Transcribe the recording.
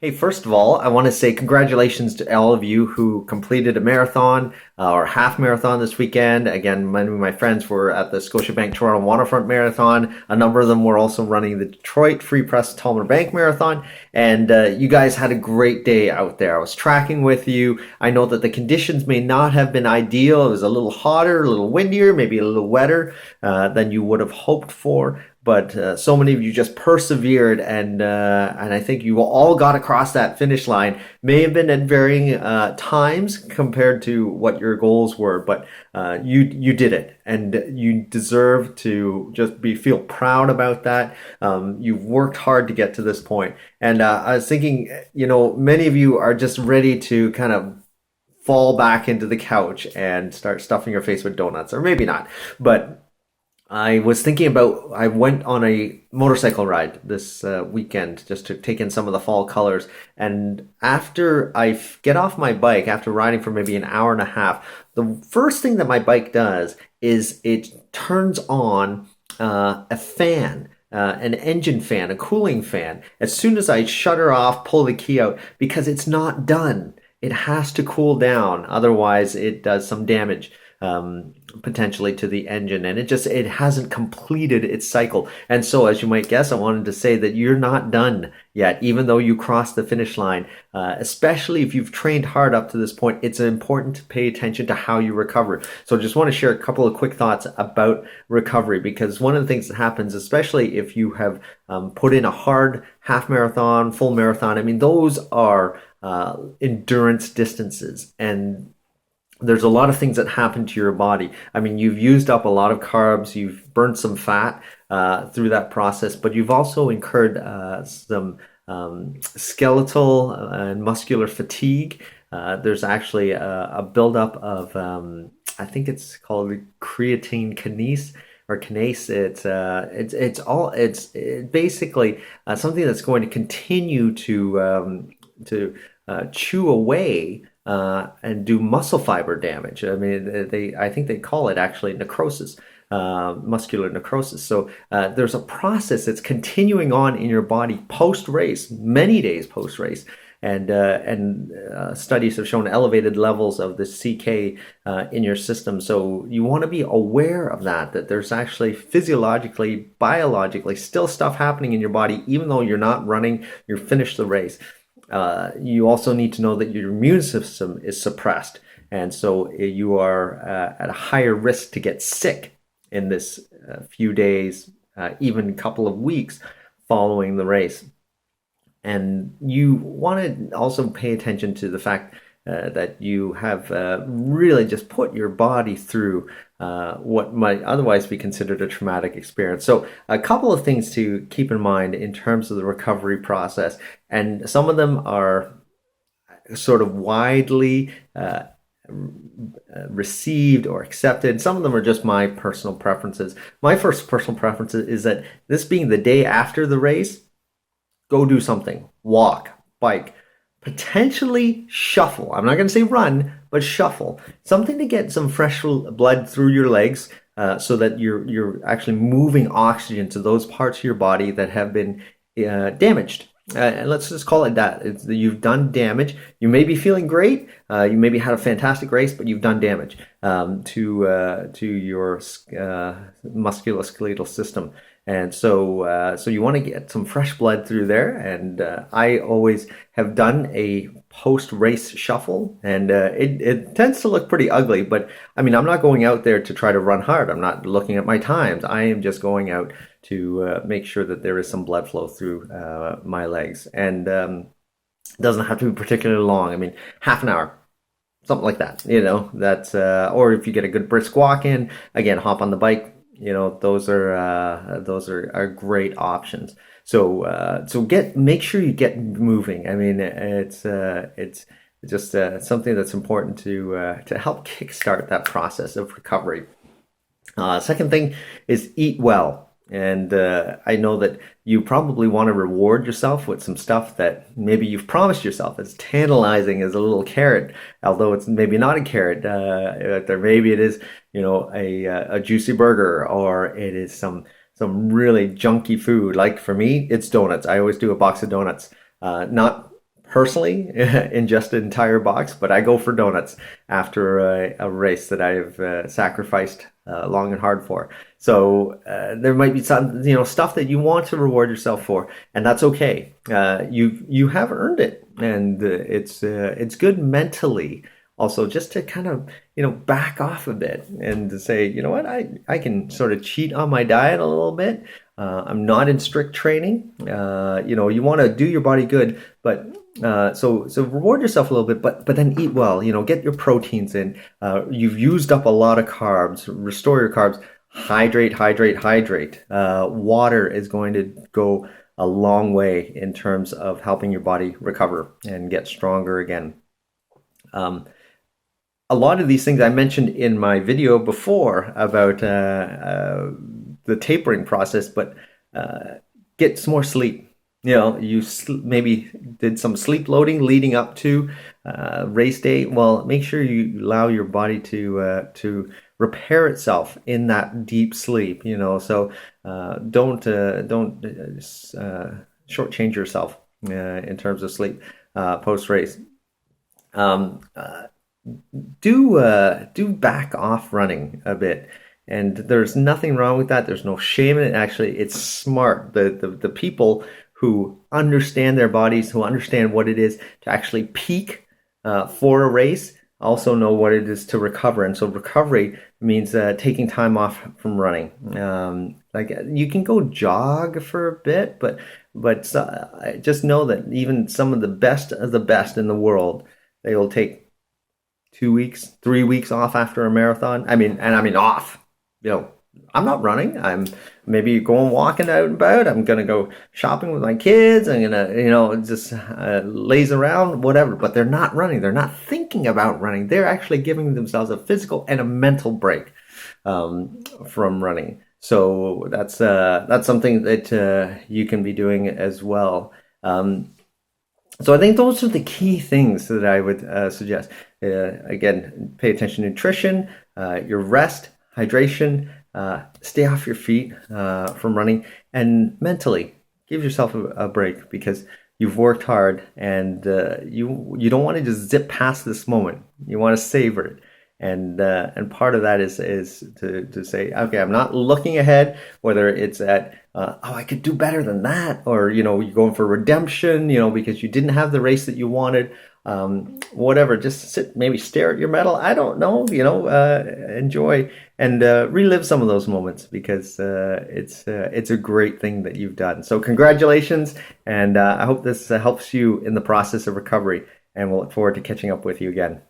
Hey, first of all, I want to say congratulations to all of you who completed a marathon or half marathon this weekend. Again, many of my friends were at the Scotiabank Toronto Waterfront Marathon. A number of them were also running the Detroit Free Press Talmadge Bank Marathon. And you guys had a great day out there. I was tracking with you. I know that the conditions may not have been ideal. It was a little hotter, a little windier, maybe a little wetter than you would have hoped for. But so many of you just persevered, and I think you all got across that finish line. May have been at varying times compared to what your goals were, but you did it, and you deserve to just be feel proud about that. You've worked hard to get to this point, and I was thinking, many of you are just ready to kind of fall back into the couch and start stuffing your face with donuts, or maybe not, but. I was thinking about, I went on a motorcycle ride this weekend just to take in some of the fall colors. And after get off my bike, after riding for maybe an hour and a half, the first thing that my bike does is it turns on a fan. An engine fan, a cooling fan, as soon as I shut her off, pull the key out, because it's not done. It has to cool down, otherwise it does some damage potentially to the engine, and it hasn't completed its cycle. And so, as you might guess, I wanted to say that you're not done yet, even though you crossed the finish line. Especially if you've trained hard up to this point, it's important to pay attention to how you recover. So I just want to share a couple of quick thoughts about recovery, because one of the things that happens, especially if you have put in a hard half marathon, full marathon, I mean, those are endurance distances, and there's a lot of things that happen to your body. I mean, you've used up a lot of carbs, you've burnt some fat through that process, but you've also incurred some skeletal and muscular fatigue. There's actually a buildup of, I think it's called creatine kinase or kinase. It's basically something that's going to continue to chew away and do muscle fiber damage. I mean, I think they call it actually necrosis, muscular necrosis. So there's a process that's continuing on in your body post race, many days post race, and studies have shown elevated levels of the CK in your system. So you want to be aware of that there's actually physiologically, biologically still stuff happening in your body, even though you're not running, you're finished the race. You also need to know that your immune system is suppressed, and so you are at a higher risk to get sick in this few days, even couple of weeks following the race. And you want to also pay attention to the fact that you have really just put your body through what might otherwise be considered a traumatic experience. So a couple of things to keep in mind in terms of the recovery process, and some of them are sort of widely received or accepted. Some of them are just my personal preferences. My first personal preference is that this being the day after the race, go do something, walk, bike, potentially shuffle. I'm not going to say run, but shuffle. Something to get some fresh blood through your legs, so that you're actually moving oxygen to those parts of your body that have been damaged. And let's just call it that. You've done damage. You may be feeling great. You maybe had a fantastic race, but you've done damage to your musculoskeletal system. And so you want to get some fresh blood through there. And I always have done a post-race shuffle, and it tends to look pretty ugly. But I mean, I'm not going out there to try to run hard. I'm not looking at my times. I am just going out to make sure that there is some blood flow through my legs. And it doesn't have to be particularly long. I mean, half an hour. Something like that, that's, or if you get a good brisk walk in, again, hop on the bike, those are great options. So make sure you get moving. I mean, it's just something that's important to help kickstart that process of recovery. Second thing is eat well. And I know that you probably want to reward yourself with some stuff that maybe you've promised yourself. It's tantalizing as a little carrot, although it's maybe not a carrot. Maybe it is, a juicy burger, or it is some really junky food. Like for me, it's donuts. I always do a box of donuts. Not personally ingest an entire box, but I go for donuts after a race that I've sacrificed long and hard for. So there might be some, stuff that you want to reward yourself for, and that's okay. You have earned it, and it's good mentally also just to kind of back off a bit and to say, you know what, I can sort of cheat on my diet a little bit. I'm not in strict training. You want to do your body good, but so reward yourself a little bit, but then eat well. Get your proteins in. You've used up a lot of carbs. Restore your carbs. Hydrate, hydrate, hydrate. Water is going to go a long way in terms of helping your body recover and get stronger again. A lot of these things I mentioned in my video before about the tapering process, but get some more sleep. You maybe did some sleep loading leading up to race day. Well, make sure you allow your body to repair itself in that deep sleep. So don't shortchange yourself in terms of sleep post race. Do back off running a bit. And there's nothing wrong with that. There's no shame in it. Actually, it's smart. The people who understand their bodies, who understand what it is to actually peak for a race, also know what it is to recover. And so recovery means taking time off from running. Like you can go jog for a bit, but just know that even some of the best in the world, they will take 2 weeks, 3 weeks off after a marathon. I mean off. I'm not running. I'm maybe going walking out and about. I'm gonna go shopping with my kids. I'm gonna, just laze around, whatever. But they're not running. They're not thinking about running. They're actually giving themselves a physical and a mental break from running. So that's something that you can be doing as well. So I think those are the key things that I would suggest. Again, pay attention to nutrition, your rest, hydration, stay off your feet from running, and mentally give yourself a break because you've worked hard and you don't want to just zip past this moment. You want to savor it. And part of that is to say, okay, I'm not looking ahead, whether it's at I could do better than that, or you're going for redemption, because you didn't have the race that you wanted, whatever. Just sit, maybe stare at your medal. I don't know, enjoy and relive some of those moments because it's a great thing that you've done. So congratulations, and I hope this helps you in the process of recovery. And we'll look forward to catching up with you again.